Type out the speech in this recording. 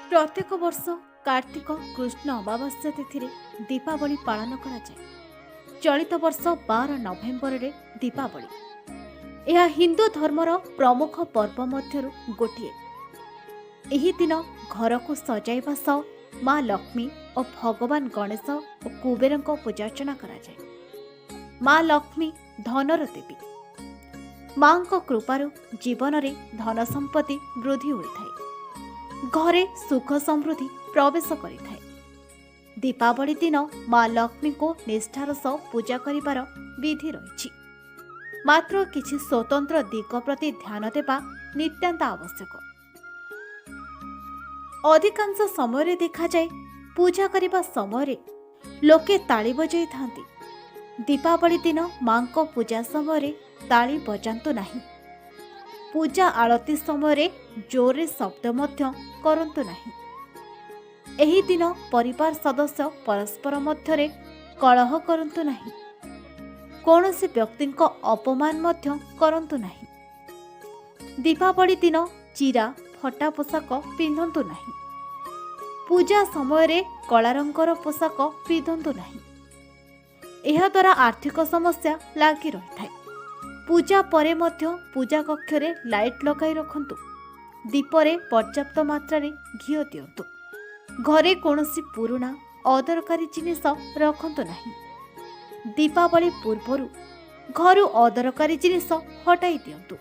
प्रत्येक वर्ष कार्तिक कृष्ण अमावास्या तिथि दीपावली पालन करा जाए। चलित वर्ष 12 नवेम्बर रे दीपावली। यह हिंदू धर्मर प्रमुख पर्व मध्यरु गोटिए। एही दिन घर को सजाइबा सह माँ लक्ष्मी और भगवान गणेश और कुबेर पूजार्चना करा जाए। माँ लक्ष्मी धनर देवी। माँ कृपारु जीवन रे धन संपत्ति वृद्धि होइथाय। घरे सुख समृद्धि प्रवेश करिथाय। दीपावली दिन माँ लक्ष्मी को निष्ठार सह पूजा करिबार विधि रहिछि। मात्र किछि स्वतंत्र दिग प्रति ध्यान देबा नित्यान्त आवश्यक। अधिकांश समय देखा जाए पूजा करिबा समय लोके ताली बजाई थांती। दीपावली दिन माँ को पूजा समय ताली बजांतु नहीं। पूजा आरती समय जोरे शब्द मध्य करंतु नहीं। एही दिन परिवार सदस्य परस्पर मध्यरे कलह करंतु नहीं। कौनसी व्यक्ति को अपमान मध्य करंतु नहीं। दीपावली दिन चिरा फटा पोशाक पिंधंतु नहीं। पूजा समय कला रंगर पोशाक पिंधंतु नहीं। एहा द्वारा आर्थिक समस्या लागी रही है। पूजा परे मध्य पूजा कक्षरे लाइट लगाई रखंतु। दीपरे पर्याप्त मात्रा घिओ दियंतु। घरे कौनसी पुराना अदरकारी जिनिस रखंतु नहीं। दीपावली पूर्वरु घरु अदरकारी जिनिस हटाई दियंतु।